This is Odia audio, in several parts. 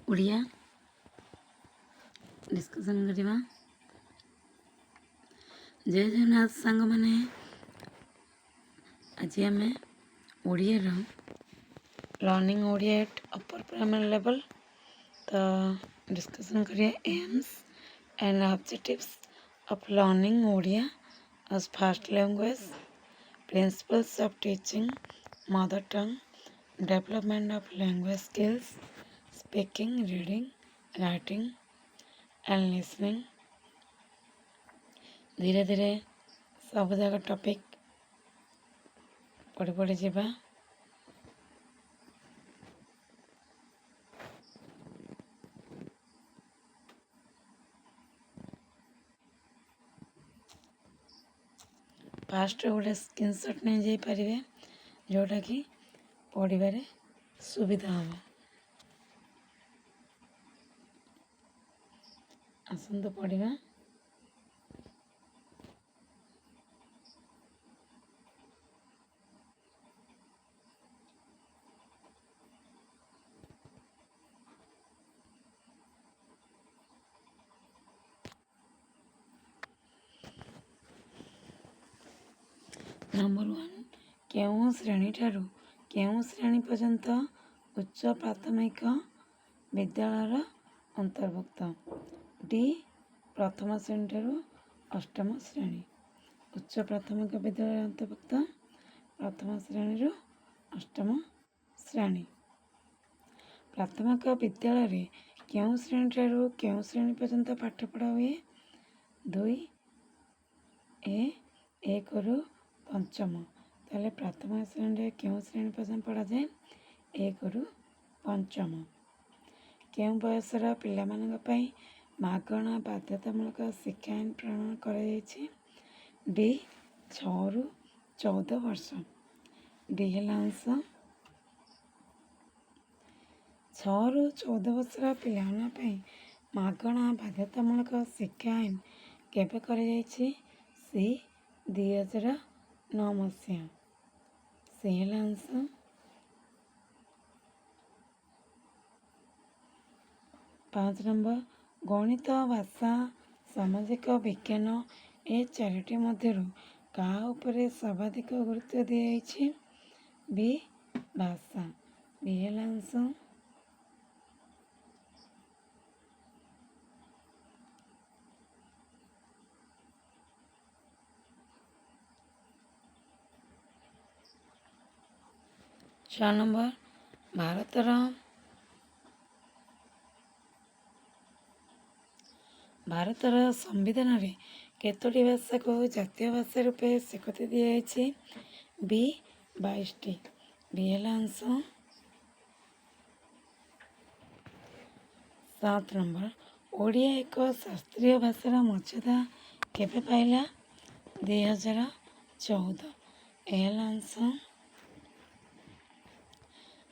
ଓଡ଼ିଆ ଡିସ୍କସନ୍ କରିବା। ଜୟ ଜଗନ୍ନାଥ ସାଙ୍ଗମାନେ, ଆଜି ଆମେ ଓଡ଼ିଆର learning Odia at upper primary level ତ ଡିସ୍କସନ୍ କରିବା aims and objectives of learning Odia as first language, principles of teaching mother tongue, development of language skills, speaking, reading, writing and listening। धीरे धीरे सब जाक टॉपिक पढ़ी पढ़ी जावा। फास्ट गोटे स्क्रीनशॉट नहीं जाई पारिबे जोटा कि पढ़िबारे सुविधा हम। आसंतु पढ़िबा। नंबर 1 केउं श्रेणी ठारू केउं श्रेणी पर्यंत उच्च प्राथमिक विद्यालय अंतर्भुक्त। डी प्रथम श्रेणी ठारू अष्टम श्रेणी। उच्च प्राथमिक विद्यालय अंतर्भुक्त प्रथम श्रेणी अष्टम श्रेणी। प्राथमिक विद्यालय केउं श्रेणी ठारू केउं श्रेणी पर्यंत पाठ पढ़ा हुए। 2 ए 1 रु पंचम। ताले प्रथम श्रेणी केउं श्रेणी पर्यंत पढ़ा जाए। 1 रु पंचम। केउं बयसर पिलामानंक पई मागणा बाध्यतामूलक शिक्षा आईन प्रणयन कराଯାଇଛି। डी 6 रु 14 वर्ष। डी ହେଲା आंसर। 6 रु 14 वर्षर पिलाମାନଙ୍କ ପାଇଁ ମାଗଣା ବାଧ୍ୟତାମୂଳକ ଶିକ୍ଷା ଆଇନ କେବେ କରାଯାଇଛି। ସି 2009 ମସିହା। ସି ହେଲା ଆନ୍ସର। 5 ନମ୍ବର ଗଣିତ ଭାଷା ସାମାଜିକ ବିଜ୍ଞାନ ଏ ଚାରିଟି ମଧ୍ୟରୁ କାହା ଉପରେ ସର୍ବାଧିକ ଗୁରୁତ୍ୱ ଦିଆଯାଇଛି। ବି ଭାଷା। ବି ହେଲା ଆନ୍ସର। 6 ନମ୍ବର ଭାରତର ସମ୍ବିଧାନରେ କେତୋଟି ଭାଷାକୁ ଜାତୀୟ ଭାଷା ରୂପେ ସ୍ୱୀକୃତି ଦିଆଯାଇଛି। ବି 22ଟି। ବି ହେଲା ଆନ୍ସର। 7 ନମ୍ବର ଓଡ଼ିଆ ଏକ ଶାସ୍ତ୍ରୀୟ ଭାଷାର ମର୍ଯ୍ୟାଦା କେବେ ପାଇଲା। 2014। ଏ ହେଲା ଆନ୍ସର।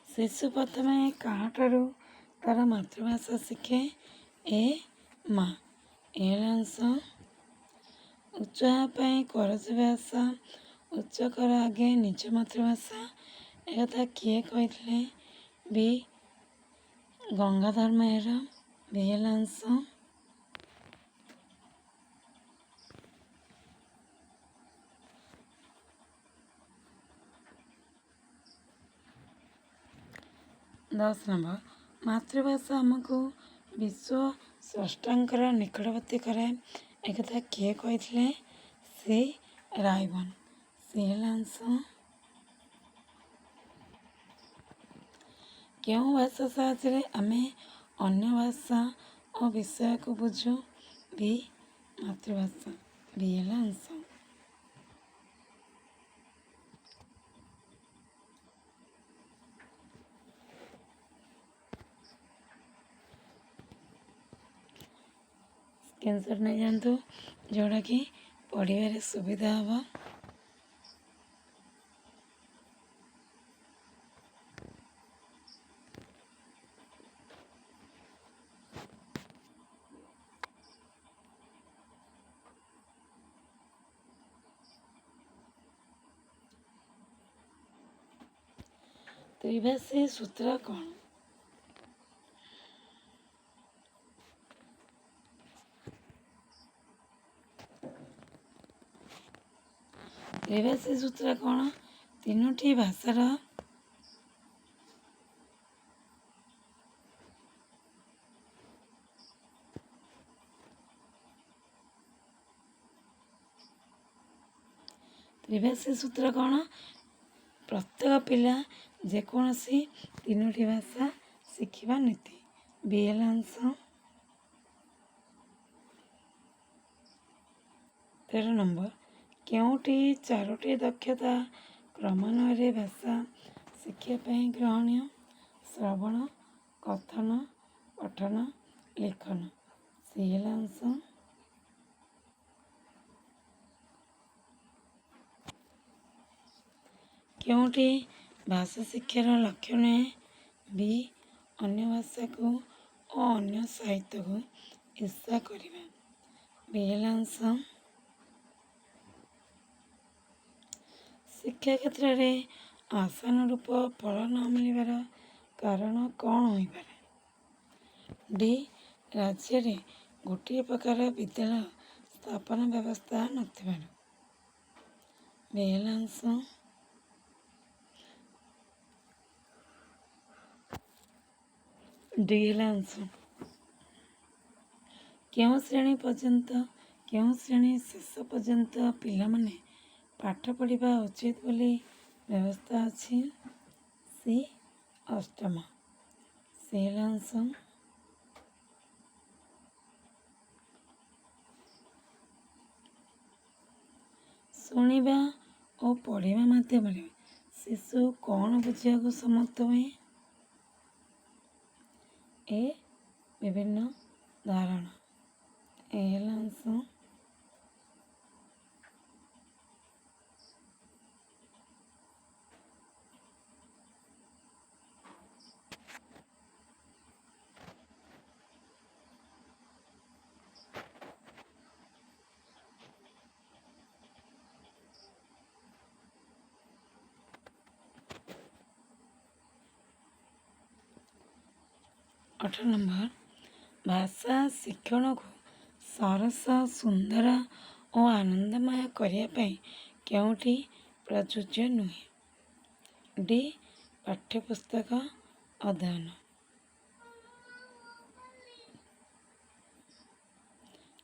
ଶିଶୁ ପ୍ରଥମେ କାହାଠାରୁ ତାର ମାତୃଭାଷା ଶିଖେ। ଏ ମା। ଏ ହେଲା ଆନ୍ସର। ଉଚ୍ଚ ହେବା ପାଇଁ କୌଣସି ଭାଷା ଉଚ୍ଚ କର ଆଗେ ନିଜ ମାତୃଭାଷା। ଏକଥା କିଏ କହିଥିଲେ। ବି ଗଙ୍ଗାଧର ମେହେର। ବି ହେଲା ଆନ୍ସର। दस नंबर मातृभाषा आमको विश्व स्रष्टांकर निकटवर्ती कराए। एकथा किए कहते। सी रायबन। सी है आंसर। क्यों भाषा साहाय्य आमे अन्य भाषा और विषय को बुझू। भी मातृभाषा। भी है आंसर। स्क्रीनशॉट नहीं जानतु जोड़ा कि पढ़िबारे सुविधा हम। त्रिभाषी सूत्र कौन। ତ୍ରିଭାଷୀ ସୂତ୍ର କ'ଣ? ତିନୋଟି ଭାଷାର ତ୍ରିଭାଷୀ ସୂତ୍ର କ'ଣ? ପ୍ରତ୍ୟେକ ପିଲା ଯେକୌଣସି ତିନୋଟି ଭାଷା ଶିଖିବା ନୀତି। ବି ହେଲା ଆନ୍ସର। 13 ନମ୍ବର, କେଉଁଟି ଚାରୋଟି ଦକ୍ଷତା କ୍ରମାନ୍ୱୟରେ ଭାଷା ଶିଖିବା ପାଇଁ ଗ୍ରହଣୀୟ? ଶ୍ରବଣ, କଥନ, ପଠନ, ଲେଖନ। ସି ହେଲା ଆନ୍ସର। କେଉଁଟି ଭାଷା ଶିକ୍ଷାର ଲକ୍ଷ୍ୟ ନୁହେଁ? ବି, ଅନ୍ୟ ଭାଷାକୁ ଓ ଅନ୍ୟ ସାହିତ୍ୟକୁ ଇର୍ଷା କରିବା। ବି ହେଲା ଆନ୍ସର। ଶିକ୍ଷା କ୍ଷେତ୍ରରେ ଆଶାନୁରୂପ ଫଳ ନ ମିଳିବାର କାରଣ କ'ଣ ହୋଇପାରେ? ଡି, ରାଜ୍ୟରେ ଗୋଟିଏ ପ୍ରକାର ବିଦ୍ୟାଳୟ ସ୍ଥାପନ ବ୍ୟବସ୍ଥା ନଥିବାରୁ। ବି ହେଲା ଆନ୍ସର। ଡି ହେଲା ଆନ୍ସର। କେଉଁ ଶ୍ରେଣୀ ଶେଷ ପର୍ଯ୍ୟନ୍ତ ପିଲାମାନେ ପାଠ ପଢ଼ିବା ଉଚିତ ବୋଲି ବ୍ୟବସ୍ଥା ଅଛି? ସି, ଅଷ୍ଟମ। ସି ହେଲା ଆନ୍ସର। ଶୁଣିବା ଓ ପଢ଼ିବା ମାଧ୍ୟମରେ ଶିଶୁ କ'ଣ ବୁଝିବାକୁ ସମର୍ଥ ହୁଏ? ଏ, ବିଭିନ୍ନ ଧାରଣା। ଏ ହେଲା ଆନ୍ସର। ଅଠର ନମ୍ବର, ଭାଷା ଶିକ୍ଷଣକୁ ସରସ, ସୁନ୍ଦର ଓ ଆନନ୍ଦମୟ କରିବା ପାଇଁ କେଉଁଟି ପ୍ରଯୁଜ୍ୟ ନୁହେଁ? ଡି, ପାଠ୍ୟପୁସ୍ତକ ଅଧ୍ୟୟନ।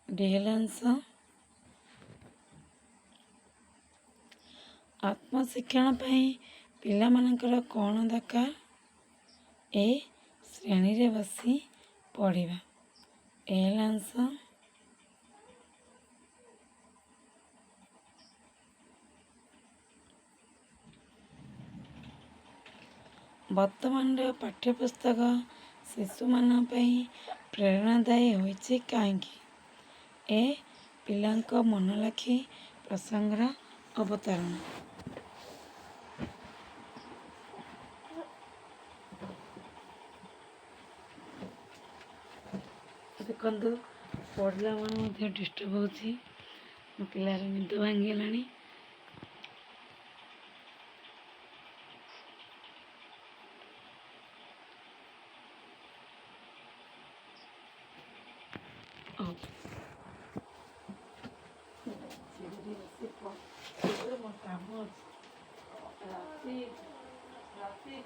ଡି ହେଲା ଆନ୍ସର। ଆତ୍ମଶିକ୍ଷଣ ପାଇଁ ପିଲାମାନଙ୍କର କ'ଣ ଦରକାର? ଏ, ଶ୍ରେଣୀରେ ବସି ପଢ଼ିବା। ଏ ହେଲା ଆନ୍ସର। ବର୍ତ୍ତମାନର ପାଠ୍ୟପୁସ୍ତକ ଶିଶୁମାନଙ୍କ ପାଇଁ ପ୍ରେରଣାଦାୟୀ ହୋଇଛି କାହିଁକି? ଏ, ପିଲାଙ୍କ ମନଲାଖି ପ୍ରସଙ୍ଗର ଅବତାରଣା। ଦେଖନ୍ତୁ, ପଢ଼ିଲା ବେଳେ ମଧ୍ୟ ଡିଷ୍ଟର୍ବ ହେଉଛି। ମୋ ପିଲାର ନିଦ ଭାଙ୍ଗିଗଲାଣି। ମୋ କାମ ଅଛି ରାତି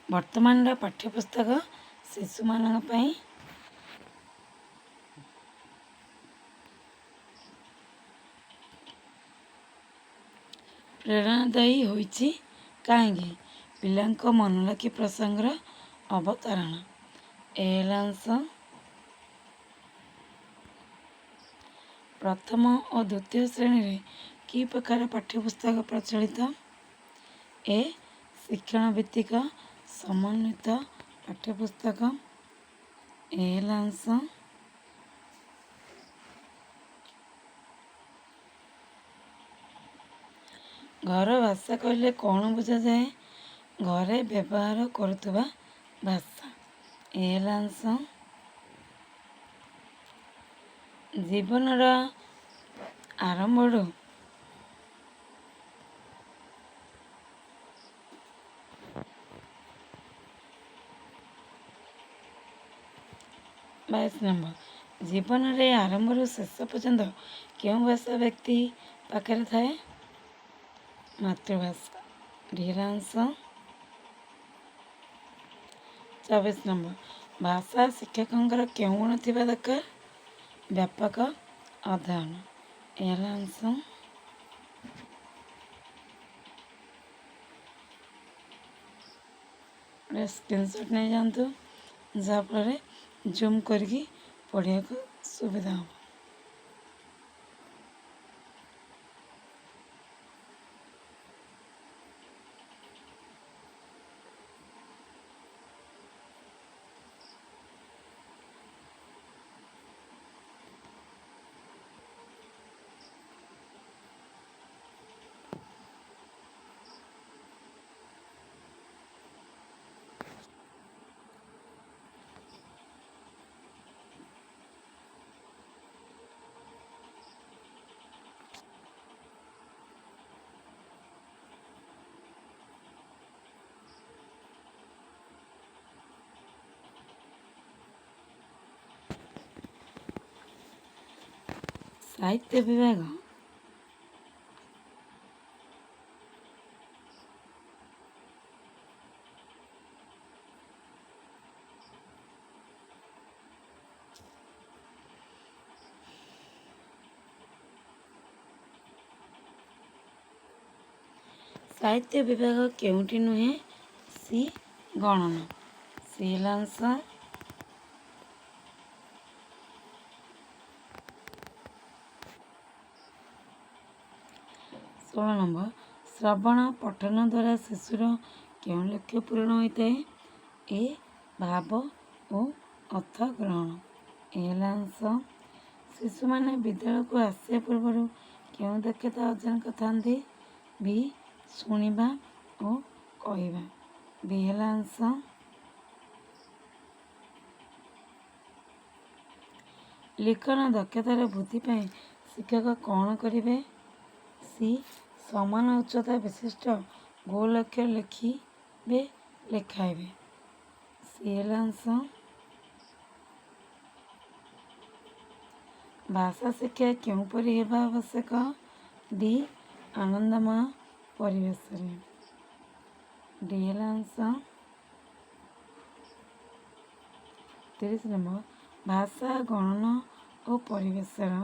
ବର୍ତ୍ତମାନର ପାଠ୍ୟପୁସ୍ତକ ଶିଶୁମାନଙ୍କ ପାଇଁ ପ୍ରେରଣାଦାୟୀ ହୋଇଛି। କାହିଁକି? ପିଲାଙ୍କ ମନଲାଖି ପ୍ରସଙ୍ଗର ଅବତାରଣା। ଏ ହେଲା ଅଂଶ। ପ୍ରଥମ ଓ ଦ୍ୱିତୀୟ ଶ୍ରେଣୀରେ କି ପ୍ରକାର ପାଠ୍ୟପୁସ୍ତକ ପ୍ରଚଳିତ? ଏ ଶିକ୍ଷଣ ଭିତ୍ତିକ ସମନ୍ୱିତ ପାଠ୍ୟପୁସ୍ତକ। ଏ ହେଲା ଅଂଶ। ଘର ଭାଷା କହିଲେ କ'ଣ ବୁଝାଯାଏ? ଘରେ ବ୍ୟବହାର କରୁଥିବା ଭାଷା। ଏ ହେଲା ଅଂଶ। ଜୀବନର ଆରମ୍ଭରୁ ଜୀବନରେ ଆରମ୍ଭରୁ ଶେଷ ପର୍ଯ୍ୟନ୍ତ କେଉଁ ଭାଷା ବ୍ୟକ୍ତି ପାଖରେ ଥାଏ? ମାତୃଭାଷା। ଡି ହେଲା ଅଂଶ। 24 ଭାଷା ଶିକ୍ଷକଙ୍କର କେଉଁ ଗୁଣ ଥିବା ଦରକାର? ବ୍ୟାପକ ଅଧ୍ୟୟନ। ଏ ହେଲା ଅଂଶ। ସ୍କ୍ରିନଶଟ୍ ନେଇଯାଆନ୍ତୁ, ଯାହାଫଳରେ ଜୁମ୍ କରିକି ପଢ଼ିବାକୁ ସୁବିଧା ହେବ। ସାହିତ୍ୟ ବିଭାଗ କେଉଁଠି ନୁହେଁ? ସି ଗଣନା। ସି ହେଲା ଅଂଶ। 16 ଶ୍ରବଣ ପଠନ ଦ୍ୱାରା ଶିଶୁର କେଉଁ ଲକ୍ଷ୍ୟ ପୂରଣ ହୋଇଥାଏ? ଏ ଭାବ ଓ ଅର୍ଥ ଗ୍ରହଣ। ଏ ହେଲା ଅଂଶ। ଶିଶୁମାନେ ବିଦ୍ୟାଳୟକୁ ଆସିବା ପୂର୍ବରୁ କେଉଁ ଦକ୍ଷତା ଅର୍ଜନ କରିଥାନ୍ତି? ବି ଶୁଣିବା ଓ କହିବା। ବି ହେଲା ଅଂଶ। ଲିଖନ ଦକ୍ଷତାର ବୃଦ୍ଧି ପାଇଁ ଶିକ୍ଷକ କ'ଣ କରିବେ? ସି ସମାନ ଉଚ୍ଚତା ବିଶିଷ୍ଟ ଗୋଲ ଅକ୍ଷର ଲେଖିବେ, ଲେଖାଇବେ। ସି ହେଲା ଅଂଶ। ଭାଷା ଶିକ୍ଷା କେଉଁପରି ହେବା ଆବଶ୍ୟକ? ଡି ଆନନ୍ଦମୟ ପରିବେଶରେ। ଡି ହେଲା ଅଂଶ। 30 ଭାଷା ଗଣନ ଓ ପରିବେଶର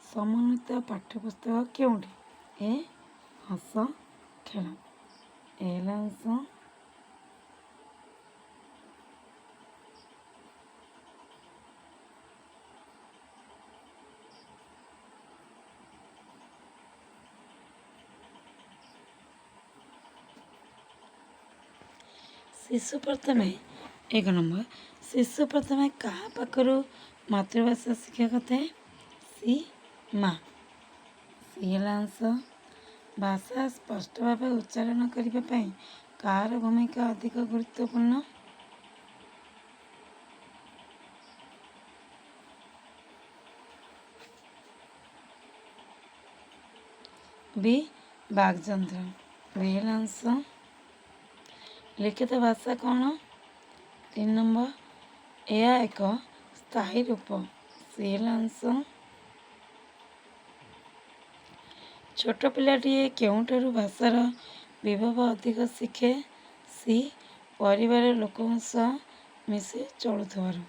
ସମନ୍ୱିତ ପାଠ୍ୟପୁସ୍ତକ କେଉଁଠି? ଏ ହସ ଖେଳ। ଏ ହେଲା ଅଂଶ। ଶିଶୁ ପ୍ରଥମେ 1 ଶିଶୁ ପ୍ରଥମେ କାହା ପାଖରୁ ମାତୃଭାଷା ଶିକ୍ଷା କରିଥାଏ? ସି ମା। ସି ହେଲା ଅଂଶ। ଭାଷା ସ୍ପଷ୍ଟ ଭାବେ ଉଚ୍ଚାରଣ କରିବା ପାଇଁ କାହାର ଭୂମିକା ଅଧିକ ଗୁରୁତ୍ୱପୂର୍ଣ୍ଣ? बी ବାଗଯନ୍ତ୍ର। ବି ହେଲା ଆନ୍ସର। ଲିଖିତ ଭାଷା କ'ଣ? 3 ନମ୍ବର, ଏହା ଏକ ସ୍ଥାୟୀ ରୂପ। ସି ହେଲା ଆନ୍ସର। ଛୋଟ ପିଲାଟିଏ କେଉଁଠାରୁ ଭାଷାର ବିଭବ ଅଧିକ ଶିଖେ? ସି ପରିବାର ଲୋକଙ୍କ ସହ ମିଶି ଚଳୁଥିବାରୁ।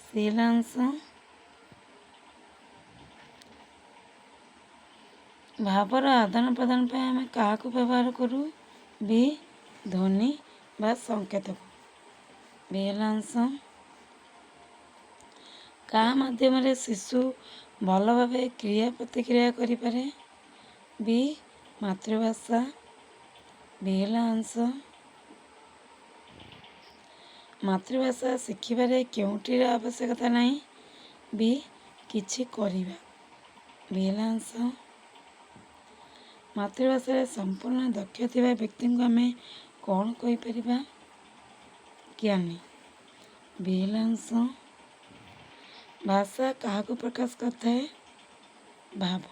ସି ହେଲା ଆନ୍ସର। ଭାବର ଆଦାନ ପ୍ରଦାନ ପାଇଁ ଆମେ କାହାକୁ ବ୍ୟବହାର କରୁ? ବି ଧ୍ୱନି ବା ସଂକେତକୁ। ବି ହେଲା ଆନ୍ସର। କାହା ମାଧ୍ୟମରେ ଶିଶୁ ଭଲ ଭାବେ କ୍ରିୟା ପ୍ରତିକ୍ରିୟା କରିପାରେ? ବି ମାତୃଭାଷା। ବି ହେଲା ଆନ୍ସର। ମାତୃଭାଷା ଶିଖିବାରେ କେଉଁଟିର ଆବଶ୍ୟକତା ନାହିଁ? ବି କିଛି କରିବା। ବି ହେଲା ଆନ୍ସର। ମାତୃଭାଷାରେ ସମ୍ପୂର୍ଣ୍ଣ ଦକ୍ଷ ଥିବା ବ୍ୟକ୍ତିଙ୍କୁ ଆମେ କ'ଣ କହିପାରିବା? ଜ୍ଞାନୀ। ବି ହେଲା ଆନ୍ସର। ଭାଷା କାହାକୁ ପ୍ରକାଶ କରିଥାଏ? ଭାବ।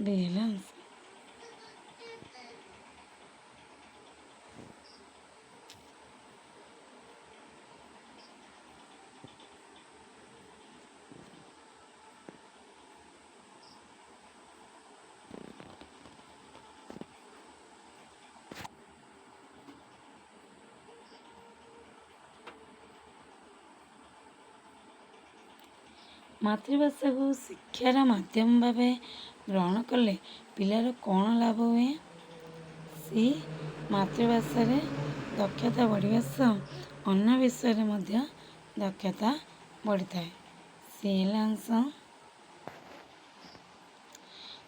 ବି ହେଲା ଆନ୍ସର। ମାତୃଭାଷାକୁ ଶିକ୍ଷାର ମାଧ୍ୟମ ଭାବେ ଗ୍ରହଣ କଲେ ପିଲାର କ'ଣ ଲାଭ ହୁଏ? ସି ମାତୃଭାଷାରେ ଦକ୍ଷତା ବଢ଼ିବା ସହ ଅନ୍ୟ ବିଷୟରେ ମଧ୍ୟ ଦକ୍ଷତା ବଢ଼ିଥାଏ। ସି ହେଲା ଆନ୍ସର।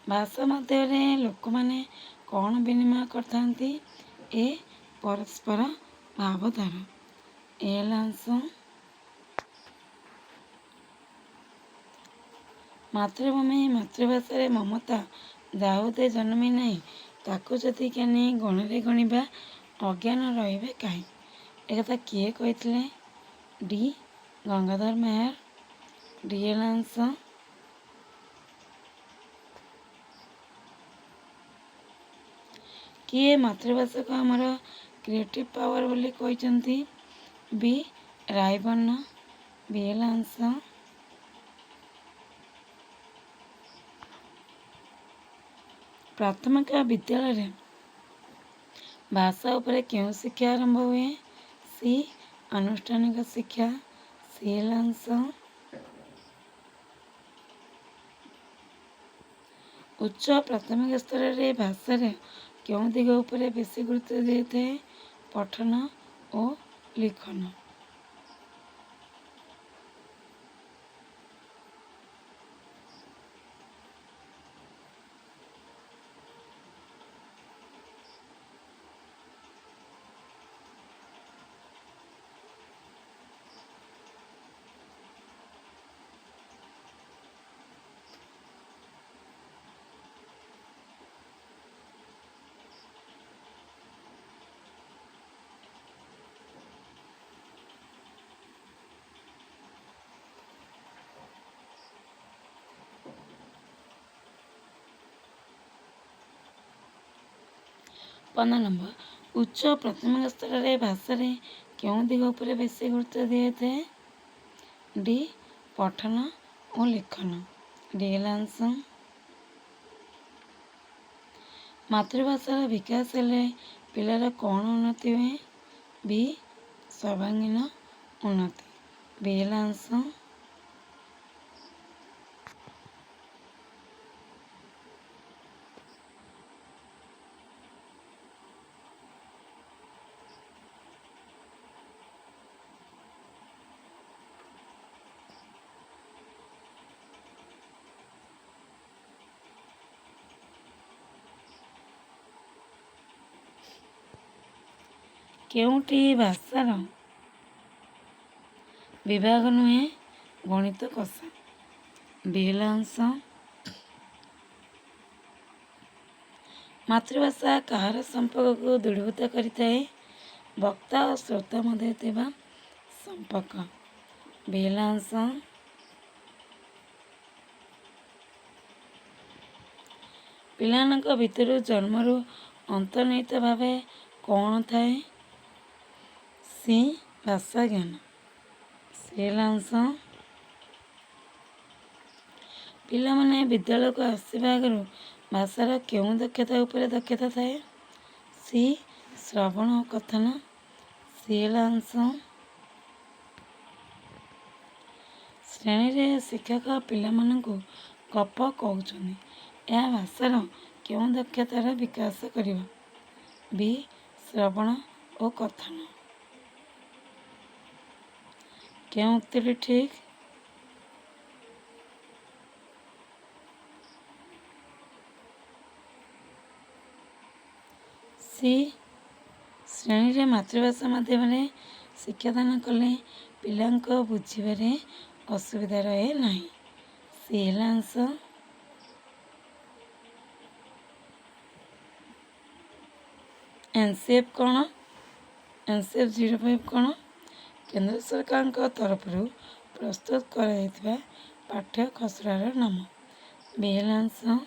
ଭାଷା ମଧ୍ୟରେ ଲୋକମାନେ କ'ଣ ବିନିମୟ କରିଥାନ୍ତି? ଏ ପରସ୍ପର ଭାବଧାରା। ଏ ହେଲା ଆନ୍ସର। ମାତୃଭୂମି ମାତୃଭାଷାରେ ମମତା ଯାହୁଦେ ଜନ୍ମି ନାହିଁ, ତାକୁ ଯଦି ଜ୍ଞାନୀ ଗଣରେ ଗଣିବା ଅଜ୍ଞାନ ରହିବେ କାହିଁ? ଏକଥା କିଏ କହିଥିଲେ? ଡି ଗଙ୍ଗାଧର ମେହେର। ଡି ହେଲା ଆନ୍ସର। କିଏ ମାତୃଭାଷାକୁ ଆମର କ୍ରିଏଟିଭ୍ ପାୱାର ବୋଲି କହିଛନ୍ତି? ବି ରାୟବର୍ଣ୍ଣ। ବି ହେଲା ଆନ୍ସର। ପ୍ରାଥମିକ ବିଦ୍ୟାଳୟରେ ଭାଷା ଉପରେ କେଉଁ ଶିକ୍ଷା ଆରମ୍ଭ ହୁଏ? ସି ଆନୁଷ୍ଠାନିକ ଶିକ୍ଷା। ସି ହେଲା ଆନ୍ସର। ଉଚ୍ଚ ପ୍ରାଥମିକ ସ୍ତରରେ ଭାଷାର କେଉଁ ଦିଗ ଉପରେ ବେଶୀ ଗୁରୁତ୍ୱ ଦିଆଯାଇଥାଏ? ପଠନ ଓ ଲିଖନ। ପନ୍ଦର ନମ୍ବର, ଉଚ୍ଚ ପ୍ରାଥମିକ ସ୍ତରରେ ଭାଷାରେ କେଉଁ ଦିଗ ଉପରେ ବେଶୀ ଗୁରୁତ୍ୱ ଦିଆଯାଇଥାଏ? ଡି ପଠନ ଓ ଲିଖନ। ଡି ହେଲା ଆନ୍ସର। ମାତୃଭାଷାର ବିକାଶ ହେଲେ ପିଲାର କ'ଣ ଉନ୍ନତି ହୁଏ? ବି ସର୍ବାଙ୍ଗୀନ ଉନ୍ନତି। ବି ହେଲା ଆନ୍ସର। କେଉଁଟି ଭାଷାର ବିଭାଗ ନୁହେଁ? ଗଣିତ କଷା। ବି ହେଲା ଆନ୍ସର। ମାତୃଭାଷା କାହାର ସମ୍ପର୍କକୁ ଦୃଢ଼ୀଭୂତ କରିଥାଏ? ବକ୍ତା ଓ ଶ୍ରୋତା ମଧ୍ୟରେ ଥିବା ସମ୍ପର୍କ। ବି ହେଲା ଆନ୍ସର। ପିଲାମାନଙ୍କ ଭିତରୁ ଜନ୍ମରୁ ଅନ୍ତର୍ନିହିତ ଭାବେ କ'ଣ ଥାଏ? ସି ଭାଷା ଜ୍ଞାନ। ସି ହେଲା ଅଂଶ। ପିଲାମାନେ ବିଦ୍ୟାଳୟକୁ ଆସିବା ଆଗରୁ ଭାଷାର କେଉଁ ଦକ୍ଷତା ଉପରେ ଦକ୍ଷତା ଥାଏ? ସି ଶ୍ରବଣ ଓ କଥନ। ସି ହେଲା ଅଂଶ। ଶ୍ରେଣୀରେ ଶିକ୍ଷକ ପିଲାମାନଙ୍କୁ ଗପ କହୁଛନ୍ତି। ଏହା ଭାଷାର କେଉଁ ଦକ୍ଷତାର ବିକାଶ କରିବ? ବି ଶ୍ରବଣ ଓ କଥନ। କେଉଁ ଉକ୍ତିଟି ଠିକ୍? ସି ଶ୍ରେଣୀରେ ମାତୃଭାଷା ମାଧ୍ୟମରେ ଶିକ୍ଷାଦାନ କଲେ ପିଲାଙ୍କ ବୁଝିବାରେ ଅସୁବିଧା ରହେ ନାହିଁ। ସି ହେଲା ଅଂଶ। NCF କ'ଣ? NCF 05 କ'ଣ? କେନ୍ଦ୍ର ସରକାରଙ୍କ ତରଫରୁ ପ୍ରସ୍ତୁତ କରାଯାଇଥିବା ପାଠ୍ୟ ଖସଡ଼ାର ନାମ। ବି ହେଲା ଅଂଶ।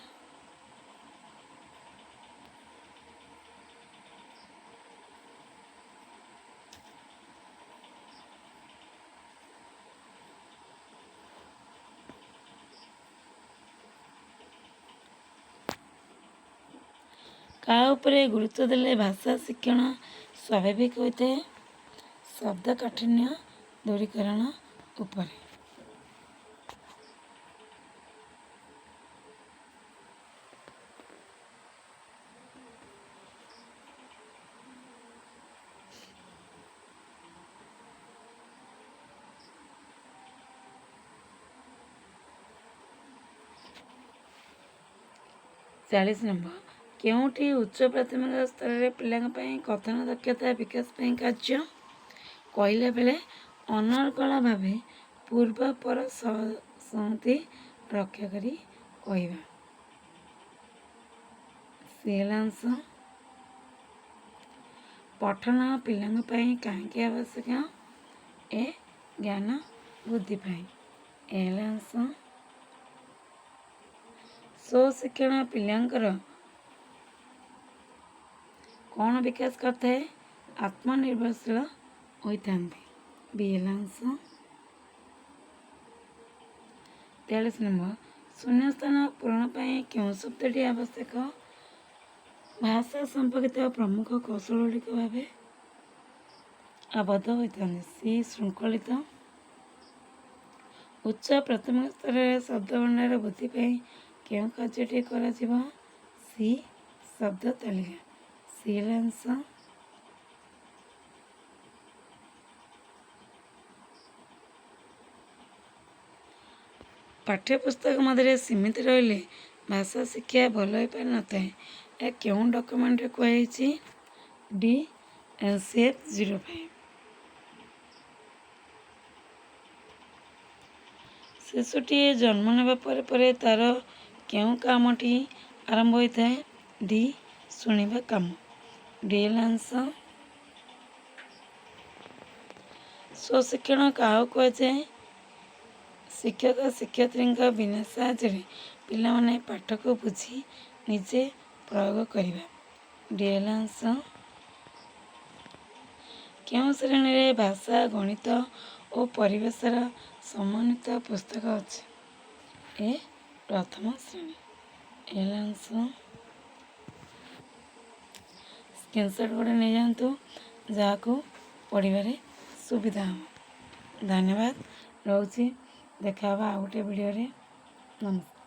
କାହା ଉପରେ ଗୁରୁତ୍ୱ ଦେଲେ ଭାଷା ଶିକ୍ଷଣ ସ୍ୱାଭାବିକ ହୋଇଥାଏ? ଶବ୍ଦ କାଠିନ୍ୟ ଦୂରୀକରଣ ଉପରେ। 40 ନମ୍ବର। କେଉଁଠି ଉଚ୍ଚ ପ୍ରାଥମିକ ସ୍ତରରେ ପିଲାଙ୍କ ପାଇଁ କଥନ ଦକ୍ଷତା ବିକାଶ ପାଇଁ କାର୍ଯ୍ୟ? କହିଲା ବେଳେ ଅନର୍ଗଳ ଭାବେ ପୂର୍ବପର ସଂହତି ରକ୍ଷା କରି କହିବା। ସି ହେଲା ଅଂଶ। ପଠନ ପିଲାଙ୍କ ପାଇଁ କାହିଁକି ଆବଶ୍ୟକ? ଏ ଜ୍ଞାନ ବୃଦ୍ଧି ପାଇଁ। ଏ ହେଲା ଅଂଶ। ସ୍ୱଶିକ୍ଷଣ ପିଲାଙ୍କର କ'ଣ ବିକାଶ କରିଥାଏ? ଆତ୍ମନିର୍ଭରଶୀଳ ହୋଇଥାନ୍ତି। ବି ହେଲା ଅଂଶ। 43 ନମ୍ବର। ଶୂନ୍ୟସ୍ଥାନ ପୂରଣ ପାଇଁ କେଉଁ ଶବ୍ଦଟି ଆବଶ୍ୟକ? ଭାଷା ସମ୍ପର୍କିତ ପ୍ରମୁଖ କୌଶଳ ଗୁଡ଼ିକ ଭାବେ ଆବଦ୍ଧ ହୋଇଥାନ୍ତି। ସି ଶୃଙ୍ଖଳିତ। ଉଚ୍ଚ ପ୍ରାଥମିକ ସ୍ତରରେ ଶବ୍ଦ ଭଣ୍ଡାର ବୃଦ୍ଧି ପାଇଁ କେଉଁ କାର୍ଯ୍ୟଟି କରାଯିବ? ସି ଶବ୍ଦ ତାଲିକା। ସି ହେଲା ଅଂଶ। ପାଠ୍ୟପୁସ୍ତକ ମଧ୍ୟରେ ସୀମିତ ରହିଲେ ଭାଷା ଶିକ୍ଷା ଭଲ ହୋଇପାରିନଥାଏ। ଏହା କେଉଁ ଡକ୍ୟୁମେଣ୍ଟରେ କୁହାଯାଇଛି? D NCF 05। ଶିଶୁଟିଏ ଜନ୍ମ ନେବା ପରେ ପରେ ତାର କେଉଁ କାମଟି ଆରମ୍ଭ ହୋଇଥାଏ? ଡି ଶୁଣିବା କାମ। ଡି ହେଲା ଅଂଶ। ସ୍ୱଶିକ୍ଷଣ କାହାକୁ କୁହାଯାଏ? ଶିକ୍ଷକ ଶିକ୍ଷୟିତ୍ରୀଙ୍କ ବିନା ସାହାଯ୍ୟରେ ପିଲାମାନେ ପାଠକୁ ବୁଝି ନିଜେ ପ୍ରୟୋଗ କରିବା। ଡି ହେଲା ଅଂଶ। କେଉଁ ଶ୍ରେଣୀରେ ଭାଷା ଗଣିତ ଓ ପରିବେଶର ସମନ୍ୱିତ ପୁସ୍ତକ ଅଛି? ଏ ପ୍ରଥମ ଶ୍ରେଣୀ। ହେଲା ଅଂଶ। ସ୍କ୍ରିନଶଟ୍ ଗୋଟେ ନେଇଯାଆନ୍ତୁ ଯାହାକୁ ପଢ଼ିବାରେ ସୁବିଧା ହେବ। ଧନ୍ୟବାଦ ରହୁଛି। ଦେଖା ହେବା ଆଉ ଗୋଟେ ଭିଡ଼ିଓରେ। ନମସ୍କାର।